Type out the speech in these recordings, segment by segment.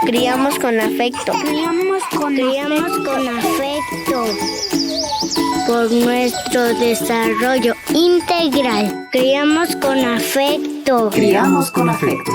Criamos con afecto. Criamos con afecto. Por nuestro desarrollo integral. Criamos con afecto. Criamos con afecto.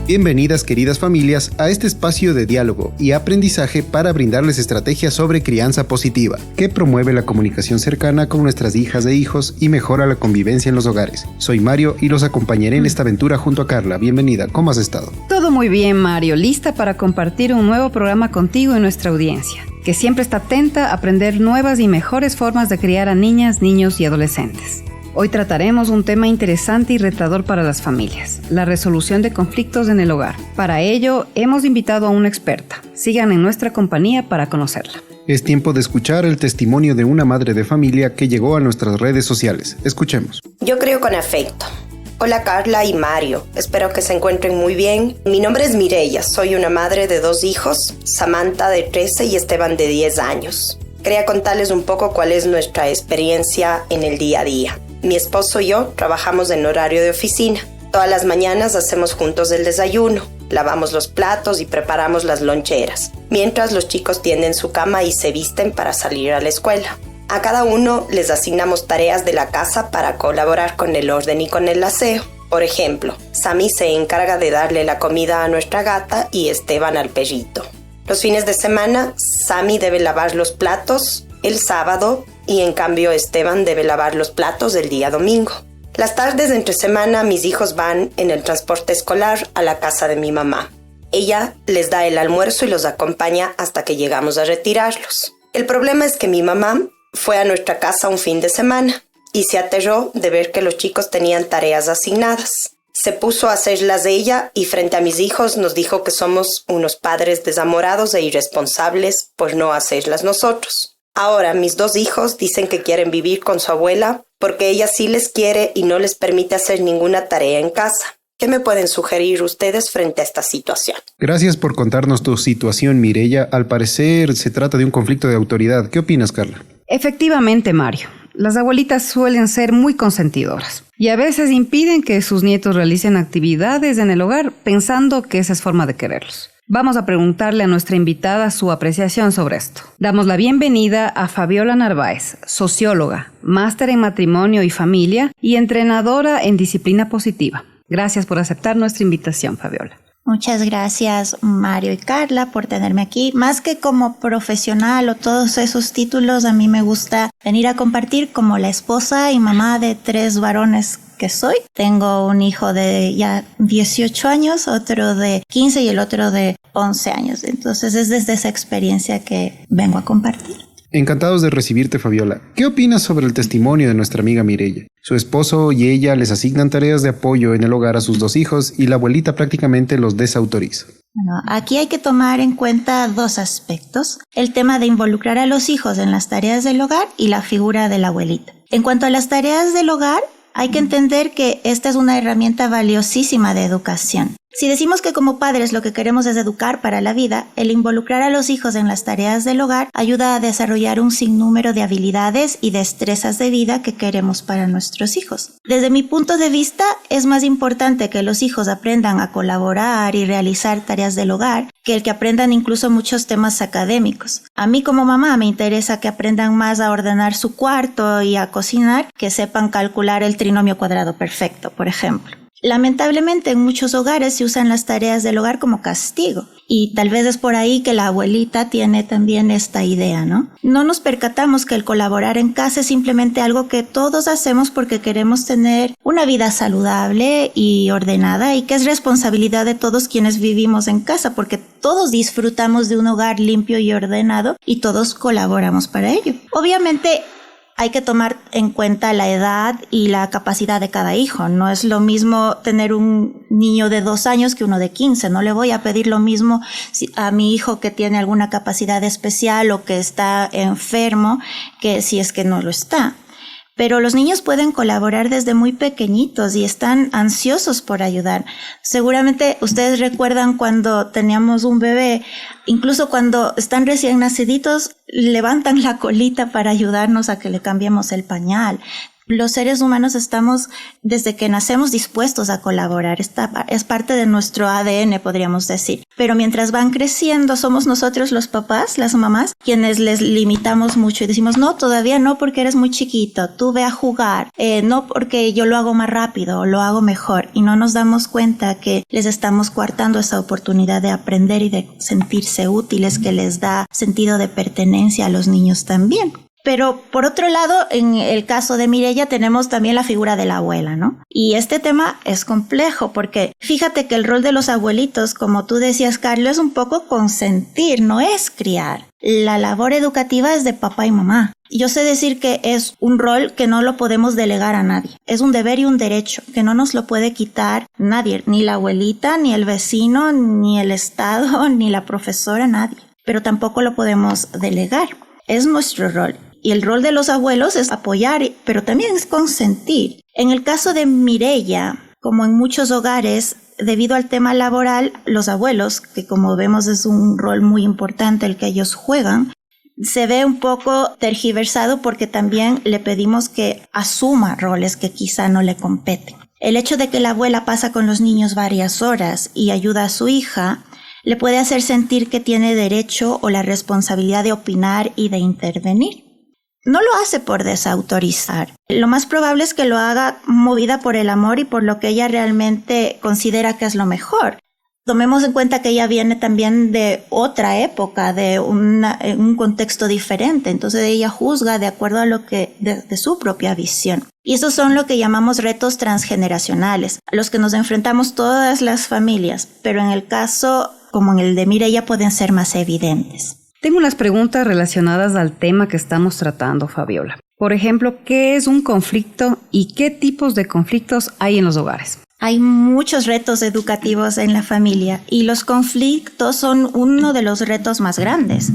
Bienvenidas, queridas familias, a este espacio de diálogo y aprendizaje para brindarles estrategias sobre crianza positiva, que promueve la comunicación cercana con nuestras hijas e hijos y mejora la convivencia en los hogares. Soy Mario y los acompañaré en esta aventura junto a Carla. Bienvenida, ¿cómo has estado? Todo muy bien, Mario, lista para compartir un nuevo programa contigo y nuestra audiencia, que siempre está atenta a aprender nuevas y mejores formas de criar a niñas, niños y adolescentes. Hoy trataremos un tema interesante y retador para las familias, la resolución de conflictos en el hogar. Para ello, hemos invitado a una experta. Sigan en nuestra compañía para conocerla. Es tiempo de escuchar el testimonio de una madre de familia que llegó a nuestras redes sociales. Escuchemos. Yo crío con afecto. Hola Carla y Mario, espero que se encuentren muy bien. Mi nombre es Mireya, soy una madre de 2 hijos, Samantha de 13 y Esteban de 10 años. Quería contarles un poco cuál es nuestra experiencia en el día a día. Mi esposo y yo trabajamos en horario de oficina. Todas las mañanas hacemos juntos el desayuno, lavamos los platos y preparamos las loncheras, mientras los chicos tienden su cama y se visten para salir a la escuela. A cada uno les asignamos tareas de la casa para colaborar con el orden y con el aseo. Por ejemplo, Sammy se encarga de darle la comida a nuestra gata y Esteban al perrito. Los fines de semana, Sammy debe lavar los platos el sábado y en cambio Esteban debe lavar los platos el día domingo. Las tardes de entre semana mis hijos van en el transporte escolar a la casa de mi mamá. Ella les da el almuerzo y los acompaña hasta que llegamos a retirarlos. El problema es que mi mamá fue a nuestra casa un fin de semana y se aterró de ver que los chicos tenían tareas asignadas. Se puso a hacerlas ella y frente a mis hijos nos dijo que somos unos padres desamorados e irresponsables por no hacerlas nosotros. Ahora mis 2 hijos dicen que quieren vivir con su abuela porque ella sí les quiere y no les permite hacer ninguna tarea en casa. ¿Qué me pueden sugerir ustedes frente a esta situación? Gracias por contarnos tu situación, Mireya. Al parecer se trata de un conflicto de autoridad. ¿Qué opinas, Carla? Efectivamente, Mario. Las abuelitas suelen ser muy consentidoras y a veces impiden que sus nietos realicen actividades en el hogar pensando que esa es forma de quererlos. Vamos a preguntarle a nuestra invitada su apreciación sobre esto. Damos la bienvenida a Fabiola Narváez, socióloga, máster en matrimonio y familia y entrenadora en disciplina positiva. Gracias por aceptar nuestra invitación, Fabiola. Muchas gracias, Mario y Carla, por tenerme aquí. Más que como profesional o todos esos títulos, a mí me gusta venir a compartir como la esposa y mamá de 3 varones que soy. Tengo un hijo de ya 18 años, otro de 15 y el otro de 11 años. Entonces es desde esa experiencia que vengo a compartir. Encantados de recibirte, Fabiola. ¿Qué opinas sobre el testimonio de nuestra amiga Mireya? Su esposo y ella les asignan tareas de apoyo en el hogar a sus 2 hijos y la abuelita prácticamente los desautoriza. Bueno, aquí hay que tomar en cuenta 2 aspectos. El tema de involucrar a los hijos en las tareas del hogar y la figura de la abuelita. En cuanto a las tareas del hogar, hay que entender que esta es una herramienta valiosísima de educación. Si decimos que como padres lo que queremos es educar para la vida, el involucrar a los hijos en las tareas del hogar ayuda a desarrollar un sinnúmero de habilidades y destrezas de vida que queremos para nuestros hijos. Desde mi punto de vista, es más importante que los hijos aprendan a colaborar y realizar tareas del hogar que el que aprendan incluso muchos temas académicos. A mí como mamá me interesa que aprendan más a ordenar su cuarto y a cocinar, que sepan calcular el trinomio cuadrado perfecto, por ejemplo. Lamentablemente en muchos hogares se usan las tareas del hogar como castigo y tal vez es por ahí que la abuelita tiene también esta idea, ¿no? No nos percatamos que el colaborar en casa es simplemente algo que todos hacemos porque queremos tener una vida saludable y ordenada y que es responsabilidad de todos quienes vivimos en casa porque todos disfrutamos de un hogar limpio y ordenado y todos colaboramos para ello. Obviamente hay que tomar en cuenta la edad y la capacidad de cada hijo. No es lo mismo tener un niño de 2 años que uno de 15. No le voy a pedir lo mismo a mi hijo que tiene alguna capacidad especial o que está enfermo que si es que no lo está. Pero los niños pueden colaborar desde muy pequeñitos y están ansiosos por ayudar. Seguramente ustedes recuerdan cuando teníamos un bebé, incluso cuando están recién naciditos, levantan la colita para ayudarnos a que le cambiemos el pañal. Los seres humanos estamos, desde que nacemos, dispuestos a colaborar. Es parte de nuestro ADN, podríamos decir. Pero mientras van creciendo, somos nosotros los papás, las mamás, quienes les limitamos mucho y decimos, no, todavía no porque eres muy chiquito, tú ve a jugar, no porque yo lo hago más rápido o lo hago mejor. Y no nos damos cuenta que les estamos coartando esa oportunidad de aprender y de sentirse útiles, que les da sentido de pertenencia a los niños también. Pero por otro lado, en el caso de Mireya tenemos también la figura de la abuela, ¿no? Y este tema es complejo porque fíjate que el rol de los abuelitos, como tú decías, Carlos, es un poco consentir, no es criar. La labor educativa es de papá y mamá. Yo sé decir que es un rol que no lo podemos delegar a nadie. Es un deber y un derecho que no nos lo puede quitar nadie, ni la abuelita, ni el vecino, ni el Estado, ni la profesora, nadie. Pero tampoco lo podemos delegar. Es nuestro rol. Y el rol de los abuelos es apoyar, pero también es consentir. En el caso de Mireya, como en muchos hogares, debido al tema laboral, los abuelos, que como vemos es un rol muy importante el que ellos juegan, se ve un poco tergiversado porque también le pedimos que asuma roles que quizá no le competen. El hecho de que la abuela pasa con los niños varias horas y ayuda a su hija, le puede hacer sentir que tiene derecho o la responsabilidad de opinar y de intervenir. No lo hace por desautorizar. Lo más probable es que lo haga movida por el amor y por lo que ella realmente considera que es lo mejor. Tomemos en cuenta que ella viene también de otra época, de un contexto diferente. Entonces ella juzga de acuerdo a lo que de su propia visión. Y esos son lo que llamamos retos transgeneracionales, a los que nos enfrentamos todas las familias, pero en el caso como en el de Mireya pueden ser más evidentes. Tengo unas preguntas relacionadas al tema que estamos tratando, Fabiola. Por ejemplo, ¿qué es un conflicto y qué tipos de conflictos hay en los hogares? Hay muchos retos educativos en la familia y los conflictos son uno de los retos más grandes.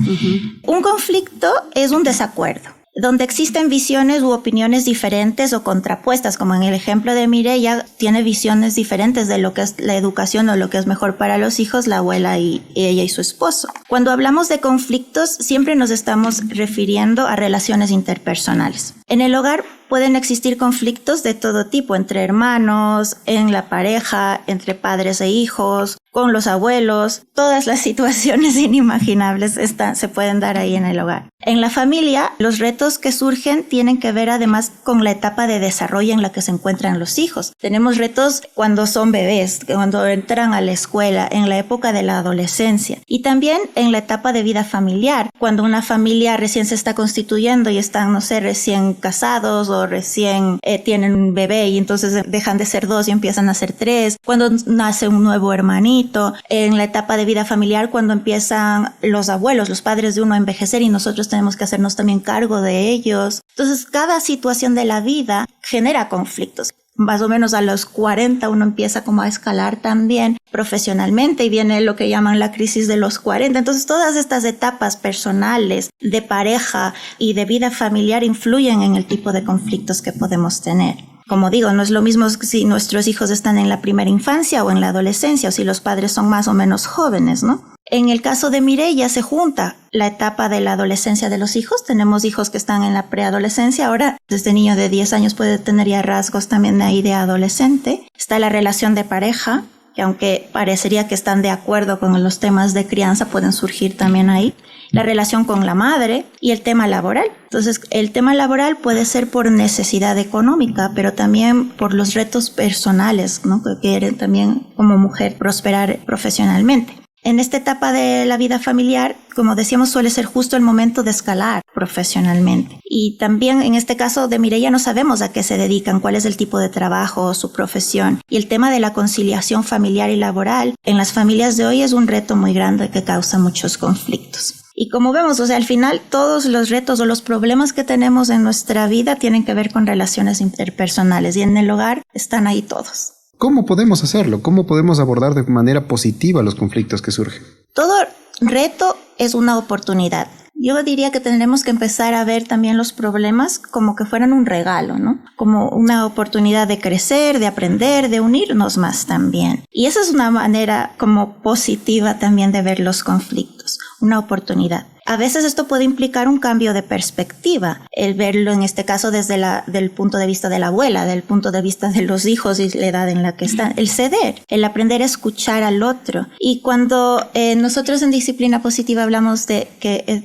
Un conflicto es un desacuerdo, donde existen visiones u opiniones diferentes o contrapuestas, como en el ejemplo de Mireya, tiene visiones diferentes de lo que es la educación o lo que es mejor para los hijos, la abuela y ella y su esposo. Cuando hablamos de conflictos, siempre nos estamos refiriendo a relaciones interpersonales. En el hogar pueden existir conflictos de todo tipo, entre hermanos, en la pareja, entre padres e hijos, con los abuelos. Todas las situaciones inimaginables se pueden dar ahí en el hogar. En la familia, los retos que surgen tienen que ver además con la etapa de desarrollo en la que se encuentran los hijos. Tenemos retos cuando son bebés, cuando entran a la escuela, en la época de la adolescencia y también en la etapa de vida familiar, cuando una familia recién se está constituyendo y están, no sé, recién casados o recién tienen un bebé y entonces dejan de ser 2 y empiezan a ser 3, cuando nace un nuevo hermanito, en la etapa de vida familiar cuando empiezan los abuelos, los padres de uno a envejecer y nosotros tenemos que hacernos también cargo de ellos. Entonces cada situación de la vida genera conflictos. Más o menos a los 40 uno empieza como a escalar también profesionalmente y viene lo que llaman la crisis de los 40. Entonces todas estas etapas personales, de pareja y de vida familiar influyen en el tipo de conflictos que podemos tener. Como digo, no es lo mismo si nuestros hijos están en la primera infancia o en la adolescencia o si los padres son más o menos jóvenes, ¿no? En el caso de Mireya se junta la etapa de la adolescencia de los hijos. Tenemos hijos que están en la preadolescencia. Ahora, este niño de 10 años puede tener ya rasgos también de ahí de adolescente. Está la relación de pareja, que aunque parecería que están de acuerdo con los temas de crianza, pueden surgir también ahí. La relación con la madre y el tema laboral. Entonces, el tema laboral puede ser por necesidad económica, pero también por los retos personales, ¿no? Que quieren también como mujer prosperar profesionalmente. En esta etapa de la vida familiar, como decíamos, suele ser justo el momento de escalar profesionalmente. Y también en este caso de Mireya no sabemos a qué se dedican, cuál es el tipo de trabajo o su profesión. Y el tema de la conciliación familiar y laboral en las familias de hoy es un reto muy grande que causa muchos conflictos. Y como vemos, o sea, al final todos los retos o los problemas que tenemos en nuestra vida tienen que ver con relaciones interpersonales y en el hogar están ahí todos. ¿Cómo podemos hacerlo? ¿Cómo podemos abordar de manera positiva los conflictos que surgen? Todo reto es una oportunidad. Yo diría que tendremos que empezar a ver también los problemas como que fueran un regalo, ¿no? Como una oportunidad de crecer, de aprender, de unirnos más también. Y esa es una manera como positiva también de ver los conflictos, una oportunidad. a veces esto puede implicar un cambio de perspectiva, el verlo en este caso desde del punto de vista de la abuela, del punto de vista de los hijos y la edad en la que están, el ceder, el aprender a escuchar al otro. Y cuando nosotros en disciplina positiva hablamos de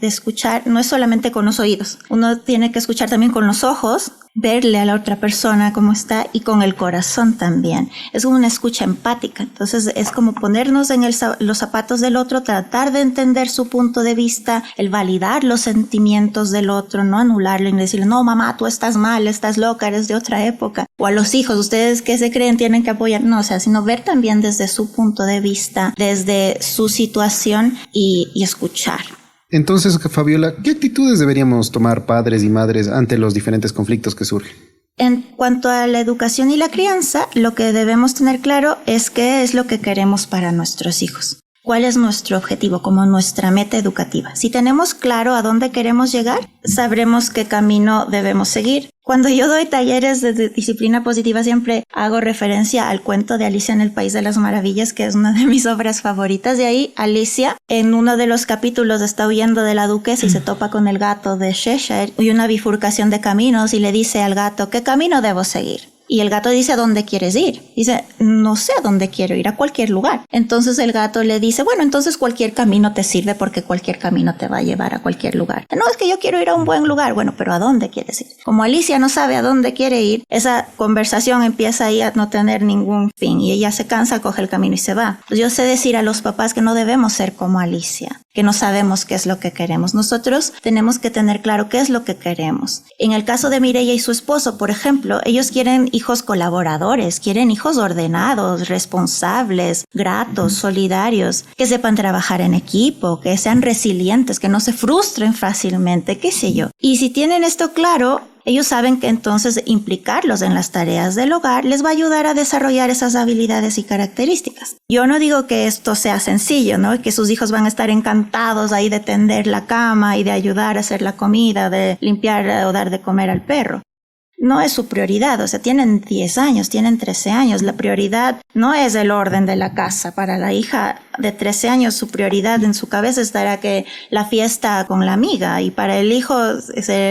escuchar, no es solamente con los oídos, uno tiene que escuchar también con los ojos, verle a la otra persona cómo está y con el corazón también. Es una escucha empática. Entonces es como ponernos en los zapatos del otro, tratar de entender su punto de vista, el validar los sentimientos del otro, no anularlo y decirle, no mamá, tú estás mal, estás loca, eres de otra época. O a los hijos, ustedes que se creen tienen que apoyar. No, o sea, sino ver también desde su punto de vista, desde su situación y escuchar. Entonces, Fabiola, ¿qué actitudes deberíamos tomar padres y madres ante los diferentes conflictos que surgen? En cuanto a la educación y la crianza, lo que debemos tener claro es qué es lo que queremos para nuestros hijos. ¿Cuál es nuestro objetivo como nuestra meta educativa? Si tenemos claro a dónde queremos llegar, sabremos qué camino debemos seguir. Cuando yo doy talleres de disciplina positiva siempre hago referencia al cuento de Alicia en el País de las Maravillas, que es una de mis obras favoritas. De ahí Alicia en uno de los capítulos está huyendo de la duquesa y se topa con el gato de Cheshire y una bifurcación de caminos y le dice al gato, ¿qué camino debo seguir? Y el gato dice, ¿a dónde quieres ir? Dice, no sé a dónde quiero ir, a cualquier lugar. Entonces el gato le dice, bueno, entonces cualquier camino te sirve porque cualquier camino te va a llevar a cualquier lugar. No, es que yo quiero ir a un buen lugar. Bueno, pero ¿a dónde quieres ir? Como Alicia no sabe a dónde quiere ir, esa conversación empieza ahí a no tener ningún fin y ella se cansa, coge el camino y se va. Pues yo sé decir a los papás que no debemos ser como Alicia, que no sabemos qué es lo que queremos. Nosotros tenemos que tener claro qué es lo que queremos. En el caso de Mireia y su esposo, por ejemplo, ellos quieren hijos colaboradores, quieren hijos ordenados, responsables, gratos, solidarios, que sepan trabajar en equipo, que sean resilientes, que no se frustren fácilmente, qué sé yo. Y si tienen esto claro, ellos saben que entonces implicarlos en las tareas del hogar les va a ayudar a desarrollar esas habilidades y características. Yo no digo que esto sea sencillo, ¿no? Y que sus hijos van a estar encantados ahí de tender la cama y de ayudar a hacer la comida, de limpiar o dar de comer al perro. No es su prioridad, o sea, tienen 10 años, tienen 13 años. La prioridad no es el orden de la casa. Para la hija de 13 años, su prioridad en su cabeza estará que la fiesta con la amiga. Y para el hijo,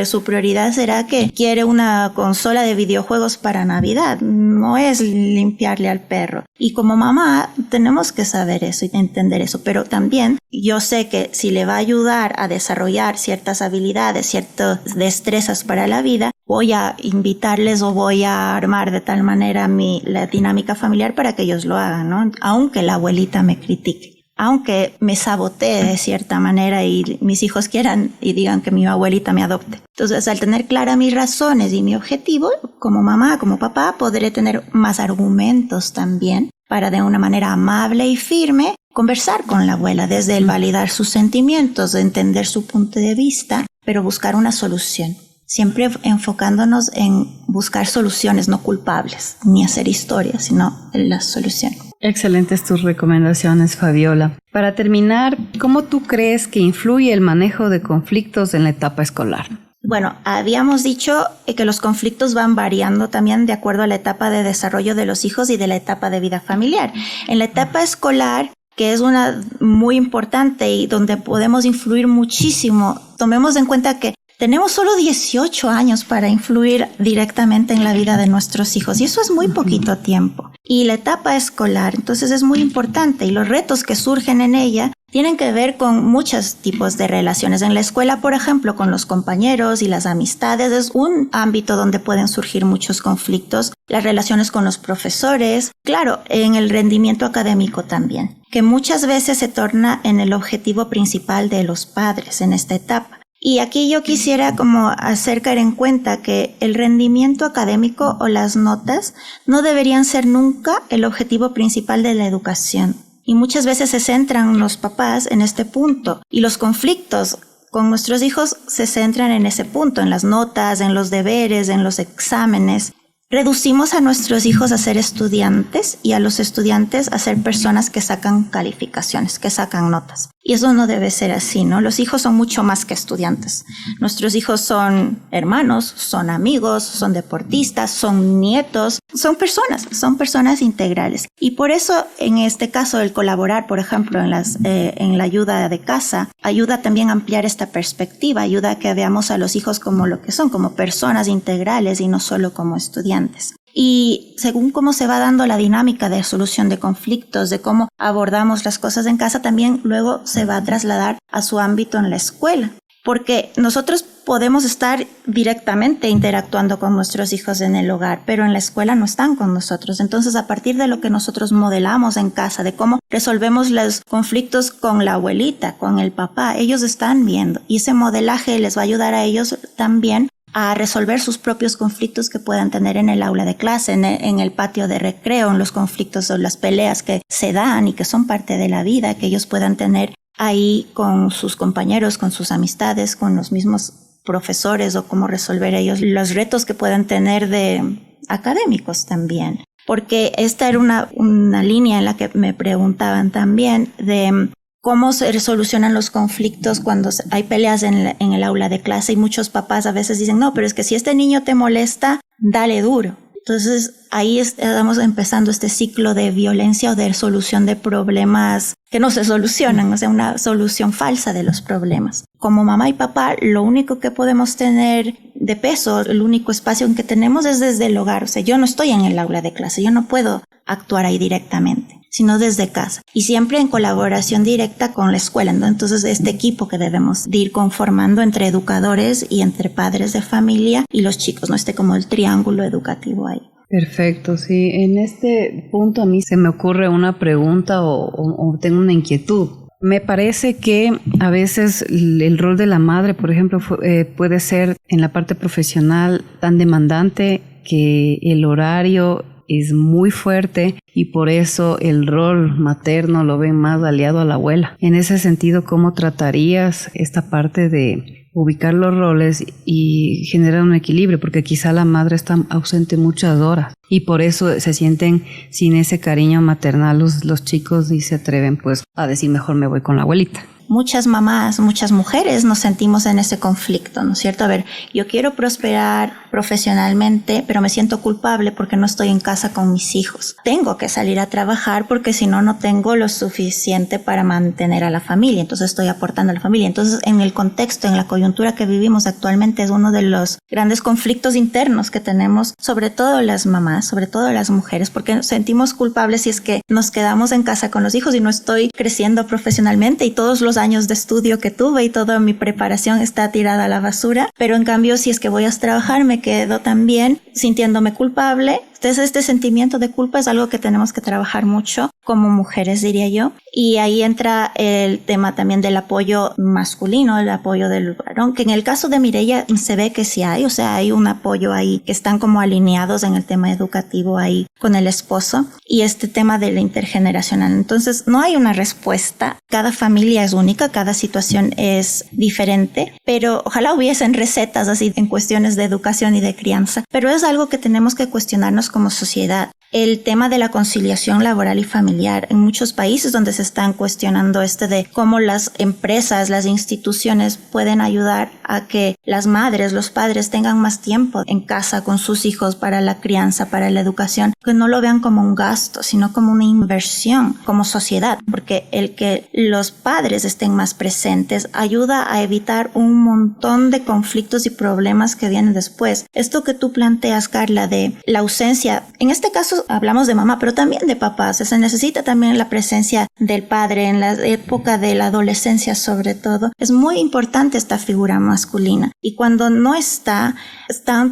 su prioridad será que quiere una consola de videojuegos para Navidad. No es limpiarle al perro. Y como mamá, tenemos que saber eso y entender eso. Pero también, yo sé que si le va a ayudar a desarrollar ciertas habilidades, ciertas destrezas para la vida, voy a invitarles o voy a armar de tal manera la dinámica familiar para que ellos lo hagan, ¿no? Aunque la abuelita me critique, aunque me sabotee de cierta manera y mis hijos quieran y digan que mi abuelita me adopte. Entonces, al tener claras mis razones y mi objetivo, como mamá, como papá, podré tener más argumentos también para de una manera amable y firme conversar con la abuela desde el validar sus sentimientos, de entender su punto de vista, pero buscar una solución. Siempre enfocándonos en buscar soluciones, no culpables, ni hacer historias, sino en la solución. Excelentes tus recomendaciones, Fabiola. Para terminar, ¿cómo tú crees que influye el manejo de conflictos en la etapa escolar? Bueno, habíamos dicho que los conflictos van variando también de acuerdo a la etapa de desarrollo de los hijos y de la etapa de vida familiar. En la etapa escolar, que es una muy importante y donde podemos influir muchísimo, tomemos en cuenta que tenemos solo 18 años para influir directamente en la vida de nuestros hijos y eso es muy poquito tiempo. Y la etapa escolar, entonces es muy importante y los retos que surgen en ella tienen que ver con muchos tipos de relaciones. En la escuela, por ejemplo, con los compañeros y las amistades es un ámbito donde pueden surgir muchos conflictos. Las relaciones con los profesores, claro, en el rendimiento académico también, que muchas veces se torna en el objetivo principal de los padres en esta etapa. Y aquí yo quisiera como hacer caer en cuenta que el rendimiento académico o las notas no deberían ser nunca el objetivo principal de la educación. Y muchas veces se centran los papás en este punto y los conflictos con nuestros hijos se centran en ese punto, en las notas, en los deberes, en los exámenes. Reducimos a nuestros hijos a ser estudiantes y a los estudiantes a ser personas que sacan calificaciones, que sacan notas. Y eso no debe ser así, ¿no? Los hijos son mucho más que estudiantes. Nuestros hijos son hermanos, son amigos, son deportistas, son nietos, son personas integrales. Y por eso, en este caso, el colaborar, por ejemplo, en la ayuda de casa, ayuda también a ampliar esta perspectiva, ayuda a que veamos a los hijos como lo que son, como personas integrales y no solo como estudiantes. Y según cómo se va dando la dinámica de solución de conflictos, de cómo abordamos las cosas en casa, también luego se va a trasladar a su ámbito en la escuela. Porque nosotros podemos estar directamente interactuando con nuestros hijos en el hogar, pero en la escuela no están con nosotros. Entonces, a partir de lo que nosotros modelamos en casa, de cómo resolvemos los conflictos con la abuelita, con el papá, ellos están viendo. Y ese modelaje les va a ayudar a ellos también a resolver sus propios conflictos que puedan tener en el aula de clase, en el patio de recreo, en los conflictos o las peleas que se dan y que son parte de la vida, que ellos puedan tener ahí con sus compañeros, con sus amistades, con los mismos profesores, o cómo resolver ellos los retos que puedan tener de académicos también. Porque esta era una línea en la que me preguntaban también de cómo se solucionan los conflictos cuando hay peleas en el aula de clase, y muchos papás a veces dicen, no, pero es que si este niño te molesta, dale duro. Entonces ahí estamos empezando este ciclo de violencia o de solución de problemas que no se solucionan, o sea, una solución falsa de los problemas. Como mamá y papá, lo único que podemos tener de peso, el único espacio en que tenemos es desde el hogar. O sea, yo no estoy en el aula de clase, yo no puedo actuar ahí directamente, sino desde casa. Y siempre en colaboración directa con la escuela, ¿no? Entonces, este equipo que debemos de ir conformando entre educadores y entre padres de familia y los chicos, ¿no? Como el triángulo educativo ahí. Perfecto, sí. En este punto a mí se me ocurre una pregunta o tengo una inquietud. Me parece que a veces el rol de la madre, por ejemplo, puede ser en la parte profesional tan demandante que el horario es muy fuerte y por eso el rol materno lo ven más aliado a la abuela. En ese sentido, ¿cómo tratarías esta parte de ubicar los roles y generar un equilibrio? Porque quizá la madre está ausente muchas horas y por eso se sienten sin ese cariño maternal los chicos y se atreven pues a decir mejor me voy con la abuelita. Muchas mamás, muchas mujeres nos sentimos en ese conflicto, ¿no es cierto? A ver, yo quiero prosperar profesionalmente, pero me siento culpable porque no estoy en casa con mis hijos. Tengo que salir a trabajar porque si no, no tengo lo suficiente para mantener a la familia. Entonces estoy aportando a la familia. Entonces, en el contexto, en la coyuntura que vivimos actualmente, es uno de los grandes conflictos internos que tenemos, sobre todo las mamás, sobre todo las mujeres, porque nos sentimos culpables si es que nos quedamos en casa con los hijos y no estoy creciendo profesionalmente y todos los años de estudio que tuve y toda mi preparación está tirada a la basura, pero en cambio si es que voy a trabajar me quedo también sintiéndome culpable. Entonces este sentimiento de culpa es algo que tenemos que trabajar mucho como mujeres, diría yo, y ahí entra el tema también del apoyo masculino, el apoyo del varón, que en el caso de Mireia se ve que sí hay, o sea, hay un apoyo ahí, que están como alineados en el tema educativo ahí con el esposo, y este tema de la intergeneracional. Entonces no hay una respuesta, cada familia es única, cada situación es diferente, pero ojalá hubiesen recetas así en cuestiones de educación y de crianza, pero es algo que tenemos que cuestionarnos como sociedad. El tema de la conciliación laboral y familiar en muchos países donde se están cuestionando de cómo las empresas, las instituciones pueden ayudar a que las madres, los padres tengan más tiempo en casa con sus hijos para la crianza, para la educación, que no lo vean como un gasto, sino como una inversión como sociedad, porque el que los padres estén más presentes ayuda a evitar un montón de conflictos y problemas que vienen después. Esto que tú planteas, Carla, de la ausencia, en este caso hablamos de mamá, pero también de papá. Se necesita también la presencia del padre en la época de la adolescencia, sobre todo. Es muy importante esta figura masculina. Y cuando no están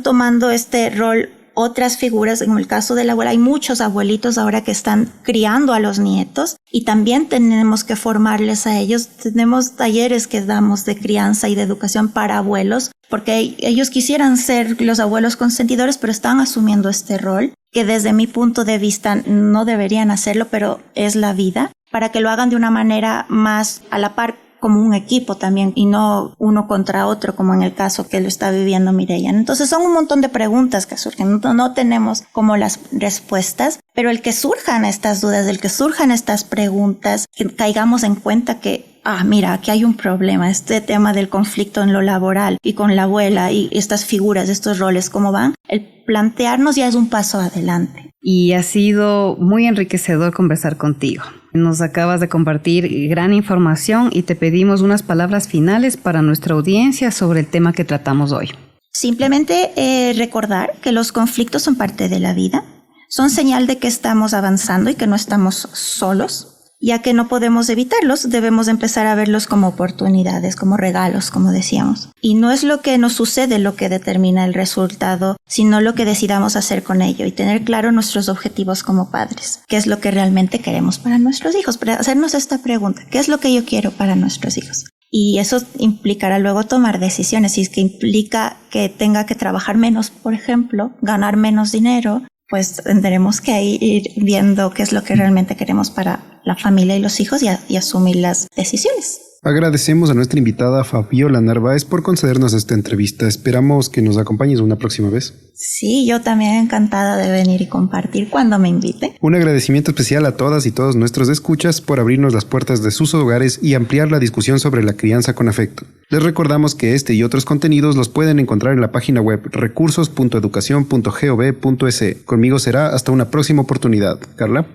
tomando este rol otras figuras. En el caso de la abuela, hay muchos abuelitos ahora que están criando a los nietos y también tenemos que formarles a ellos. Tenemos talleres que damos de crianza y de educación para abuelos, porque ellos quisieran ser los abuelos consentidores, pero están asumiendo este rol, que desde mi punto de vista no deberían hacerlo, pero es la vida, para que lo hagan de una manera más a la par, como un equipo también, y no uno contra otro, como en el caso que lo está viviendo Mireia. Entonces son un montón de preguntas que surgen, no tenemos como las respuestas, pero el que surjan estas dudas, el que surjan estas preguntas, que caigamos en cuenta que mira, aquí hay un problema, este tema del conflicto en lo laboral y con la abuela y estas figuras, estos roles, ¿cómo van? El plantearnos ya es un paso adelante. Y ha sido muy enriquecedor conversar contigo. Nos acabas de compartir gran información y te pedimos unas palabras finales para nuestra audiencia sobre el tema que tratamos hoy. Simplemente recordar que los conflictos son parte de la vida, son señal de que estamos avanzando y que no estamos solos. Ya que no podemos evitarlos, debemos empezar a verlos como oportunidades, como regalos, como decíamos. Y no es lo que nos sucede lo que determina el resultado, sino lo que decidamos hacer con ello y tener claro nuestros objetivos como padres. ¿Qué es lo que realmente queremos para nuestros hijos? Para hacernos esta pregunta, ¿qué es lo que yo quiero para nuestros hijos? Y eso implicará luego tomar decisiones. Y es que implica que tenga que trabajar menos, por ejemplo, ganar menos dinero, pues tendremos que ir viendo qué es lo que realmente queremos para la familia y los hijos y asumir las decisiones. Agradecemos a nuestra invitada Fabiola Narváez por concedernos esta entrevista. Esperamos que nos acompañes una próxima vez. Sí, yo también encantada de venir y compartir cuando me invite. Un agradecimiento especial a todas y todos nuestros escuchas por abrirnos las puertas de sus hogares y ampliar la discusión sobre la crianza con afecto. Les recordamos que este y otros contenidos los pueden encontrar en la página web recursos.educacion.gov.es. Conmigo será hasta una próxima oportunidad. Carla.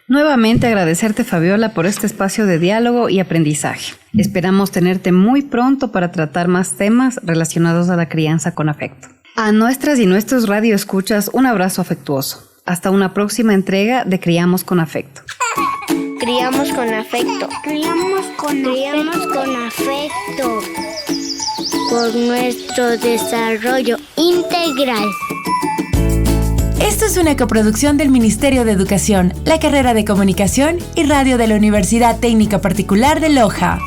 Nuevamente agradecerte, Fabiola, por este espacio de diálogo y aprendizaje. Esperamos tenerte muy pronto para tratar más temas relacionados a la crianza con afecto. A nuestras y nuestros radioescuchas, un abrazo afectuoso. Hasta una próxima entrega de Criamos con Afecto. Criamos con afecto. Criamos con afecto. Por nuestro desarrollo integral. Esto es una coproducción del Ministerio de Educación, la carrera de Comunicación y Radio de la Universidad Técnica Particular de Loja.